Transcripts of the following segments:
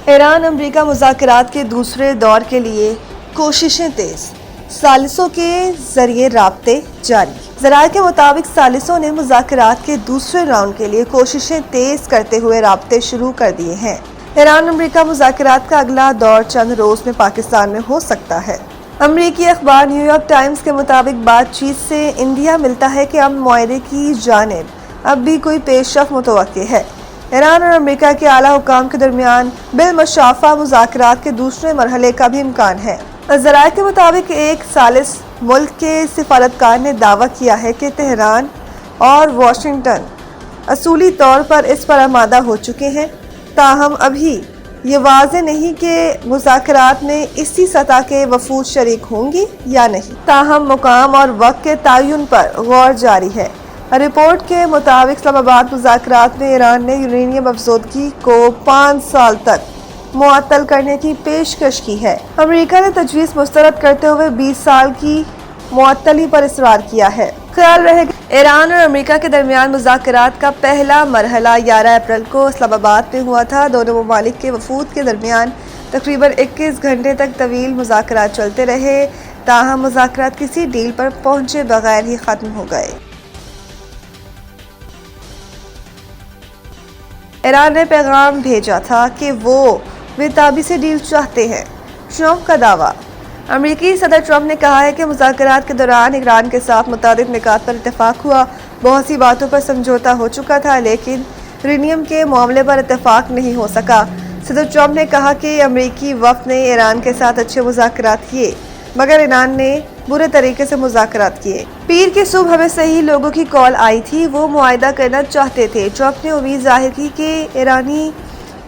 ایران امریکہ مذاکرات کے دوسرے دور کے لیے کوششیں تیز، ثالثوں کے ذریعے رابطے جاری۔ ذرائع کے مطابق ثالثوں نے مذاکرات کے دوسرے راؤنڈ کے لیے کوششیں تیز کرتے ہوئے رابطے شروع کر دیے ہیں۔ ایران امریکہ مذاکرات کا اگلا دور چند روز میں پاکستان میں ہو سکتا ہے۔ امریکی اخبار نیو یارک ٹائمز کے مطابق بات چیت سے اندیہ ملتا ہے کہ امن معاہدے کی جانب اب بھی کوئی پیش رفت متوقع ہے۔ ایران اور امریکہ کے اعلیٰ حکام کے درمیان بالمشافہ مذاکرات کے دوسرے مرحلے کا بھی امکان ہے۔ ذرائع کے مطابق ایک ثالث ملک کے سفارتکار نے دعویٰ کیا ہے کہ تہران اور واشنگٹن اصولی طور پر اس پر آمادہ ہو چکے ہیں، تاہم ابھی یہ واضح نہیں کہ مذاکرات میں اسی سطح کے وفود شریک ہوں گی یا نہیں، تاہم مقام اور وقت کے تعین پر غور جاری ہے۔ رپورٹ کے مطابق اسلام آباد مذاکرات میں ایران نے یورینیم افزودگی کو 5 سال تک معطل کرنے کی پیشکش کی ہے۔ امریکہ نے تجویز مسترد کرتے ہوئے 20 سال کی معطلی پر اصرار کیا ہے۔ خیال رہے کہ ایران اور امریکہ کے درمیان مذاکرات کا پہلا مرحلہ 11 اپریل کو اسلام آباد میں ہوا تھا۔ دونوں ممالک کے وفود کے درمیان تقریباً 21 گھنٹے تک طویل مذاکرات چلتے رہے، تاہم مذاکرات کسی ڈیل پر پہنچے بغیر ہی ختم ہو گئے۔ ایران نے پیغام بھیجا تھا کہ وہ بےتابی سے ڈیل چاہتے ہیں۔ ٹرمپ کا دعویٰ۔ امریکی صدر ٹرمپ نے کہا ہے کہ مذاکرات کے دوران ایران کے ساتھ متعدد نکات پر اتفاق ہوا، بہت سی باتوں پر سمجھوتہ ہو چکا تھا، لیکن یورینیم کے معاملے پر اتفاق نہیں ہو سکا۔ صدر ٹرمپ نے کہا کہ امریکی وفد نے ایران کے ساتھ اچھے مذاکرات کیے، مگر ایران نے برے طریقے سے مذاکرات کیے۔ پیر کی صبح ہمیں صحیح لوگوں کی کال آئی تھی، وہ معاہدہ کرنا چاہتے تھے۔ ٹرمپ نے امید ظاہر کی کہ ایرانی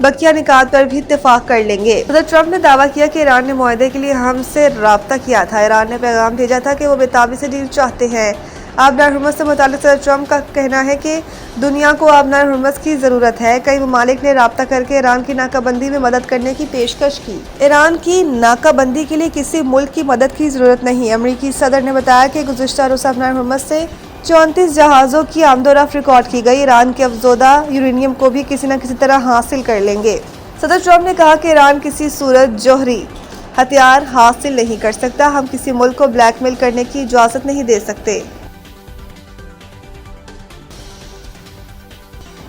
بقیہ نکات پر بھی اتفاق کر لیں گے۔ صدر ٹرمپ نے دعویٰ کیا کہ ایران نے معاہدے کے لیے ہم سے رابطہ کیا تھا۔ ایران نے پیغام بھیجا تھا کہ وہ بےتابی سے ڈیل چاہتے ہیں۔ آبنار ہرمز سے متعلق صدر ٹرمپ کا کہنا ہے کہ دنیا کو آبنار ہرمز کی ضرورت ہے۔ کئی ممالک نے رابطہ کر کے ایران کی ناکہ بندی میں مدد کرنے کی پیشکش کی۔ ایران کی ناکہ بندی کے لیے کسی ملک کی مدد کی ضرورت نہیں۔ امریکی صدر نے بتایا کہ گزشتہ روز آبنار ہرمز سے 34 جہازوں کی آمد و رفت ریکارڈ کی گئی۔ ایران کے افزودہ یورینیم کو بھی کسی نہ کسی طرح حاصل کر لیں گے۔ صدر ٹرمپ نے کہا کہ ایران کسی صورت جوہری ہتھیار حاصل نہیں کر سکتا۔ ہم کسی ملک کو بلیک میل کرنے کی اجازت نہیں دے سکتے۔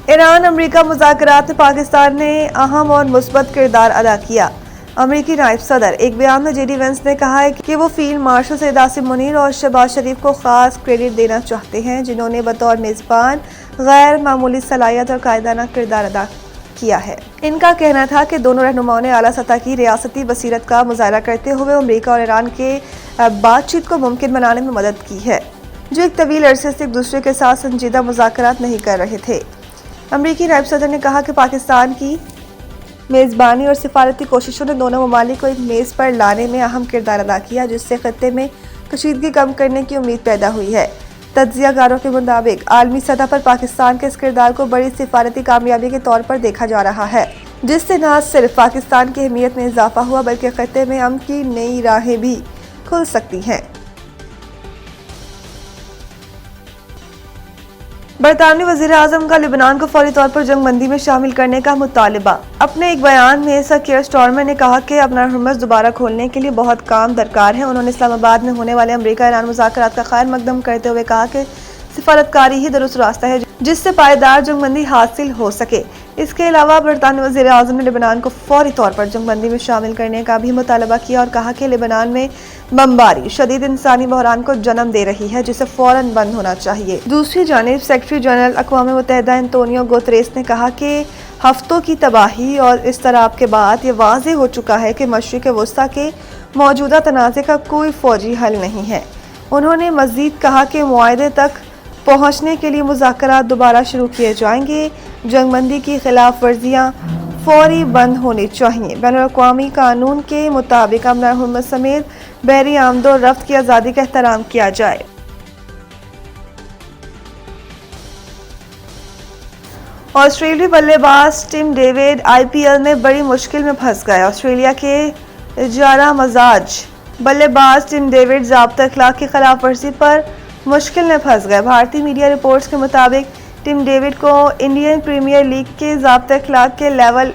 ایران امریکہ مذاکرات میں پاکستان نے اہم اور مثبت کردار ادا کیا۔ امریکی نائب صدر۔ ایک بیان میں جے ڈی وینس نے کہا ہے کہ وہ فیلڈ مارشل سید عاصم منیر اور شہباز شریف کو خاص کریڈٹ دینا چاہتے ہیں، جنہوں نے بطور میزبان غیر معمولی صلاحیت اور قائدانہ کردار ادا کیا ہے۔ ان کا کہنا تھا کہ دونوں رہنماؤں نے اعلیٰ سطح کی ریاستی بصیرت کا مظاہرہ کرتے ہوئے امریکہ اور ایران کے بات چیت کو ممکن بنانے میں مدد کی ہے، جو ایک طویل عرصے سے ایک دوسرے کے ساتھ سنجیدہ مذاکرات نہیں کر رہے تھے۔ امریکی نائب صدر نے کہا کہ پاکستان کی میزبانی اور سفارتی کوششوں نے دونوں ممالک کو ایک میز پر لانے میں اہم کردار ادا کیا، جس سے خطے میں کشیدگی کم کرنے کی امید پیدا ہوئی ہے۔ تجزیہ کاروں کے مطابق عالمی سطح پر پاکستان کے اس کردار کو بڑی سفارتی کامیابی کے طور پر دیکھا جا رہا ہے، جس سے نہ صرف پاکستان کی اہمیت میں اضافہ ہوا بلکہ خطے میں امن کی نئی راہیں بھی کھل سکتی ہیں۔ برطانوی وزیر اعظم کا لبنان کو فوری طور پر جنگ بندی میں شامل کرنے کا مطالبہ۔ اپنے ایک بیان میں سر کیئر سٹارمر نے کہا کہ آبنار ہرمز دوبارہ کھولنے کے لیے بہت کام درکار ہے۔ انہوں نے اسلام آباد میں ہونے والے امریکہ ایران مذاکرات کا خیر مقدم کرتے ہوئے کہا کہ سفارتکاری ہی درست راستہ ہے جس سے پائیدار جنگ بندی حاصل ہو سکے۔ اس کے علاوہ برطانوی وزیر اعظم نے لبنان کو فوری طور پر جنگ بندی میں شامل کرنے کا بھی مطالبہ کیا اور کہا کہ لبنان میں بمباری شدید انسانی بحران کو جنم دے رہی ہے، جسے فوراً بند ہونا چاہیے۔ دوسری جانب سیکرٹری جنرل اقوام متحدہ انتونیو گوتریس نے کہا کہ ہفتوں کی تباہی اور اضطراب کے بعد یہ واضح ہو چکا ہے کہ مشرق وسطیٰ کے موجودہ تنازع کا کوئی فوجی حل نہیں ہے۔ انہوں نے مزید کہا کہ معاہدے تک پہنچنے کے لیے مذاکرات دوبارہ شروع کیے جائیں گے۔ جنگ بندی کی خلاف ورزیاں فوری بند ہونی چاہیے۔ بین الاقوامی قانون کے مطابق آبنار ہرمز سمیت بحری آمد و رفت کی آزادی کا احترام کیا جائے۔ آسٹریلوی بلے باز ٹم ڈیوڈ آئی پی ایل میں بڑی مشکل میں پھنس گئے۔ آسٹریلیا کے اجارہ مزاج بلے باز ٹم ڈیوڈ ضابطۂ اخلاق کی خلاف ورزی پر مشکل میں پھنس گئے۔ بھارتی میڈیا رپورٹس کے مطابق ٹم ڈیوڈ کو انڈین پریمیئر لیگ کے ضابطۂ اخلاق کے لیول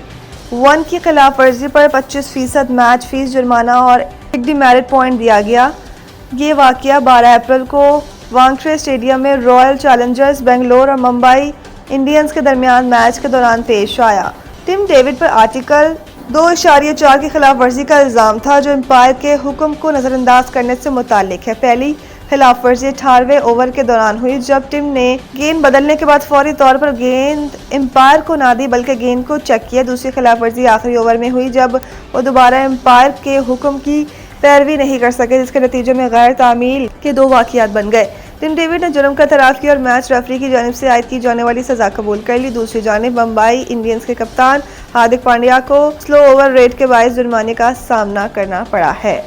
ون کی خلاف ورزی پر 25% میچ فیس جرمانہ اور ایک ڈی میرٹ پوائنٹ دیا گیا۔ یہ واقعہ 12 اپریل کو وانکھیڑے اسٹیڈیم میں رائل چیلنجرز بنگلور اور ممبئی انڈینز کے درمیان میچ کے دوران پیش آیا۔ ٹم ڈیوڈ پر آرٹیکل 2.4 کی خلاف ورزی کا الزام تھا، جو امپائر کے حکم کو نظر انداز کرنے سے متعلق ہے۔ پہلی خلاف ورزی 18ویں اوور کے دوران ہوئی، جب ٹم نے گیند بدلنے کے بعد فوری طور پر گیند امپائر کو نہ دی بلکہ گیند کو چیک کیا۔ دوسری خلاف ورزی آخری اوور میں ہوئی، جب وہ دوبارہ امپائر کے حکم کی پیروی نہیں کر سکے، جس کے نتیجے میں غیر تعمیل کے 2 واقعات بن گئے۔ ٹم ڈیوڈ نے جرم کا اعتراف کیا اور میچ ریفری کی جانب سے عائد کی جانے والی سزا قبول کر لی۔ دوسری جانب ممبئی انڈینز کے کپتان ہاردک پانڈیا کو سلو اوور ریٹ کے باعث جرمانے کا سامنا کرنا پڑا ہے۔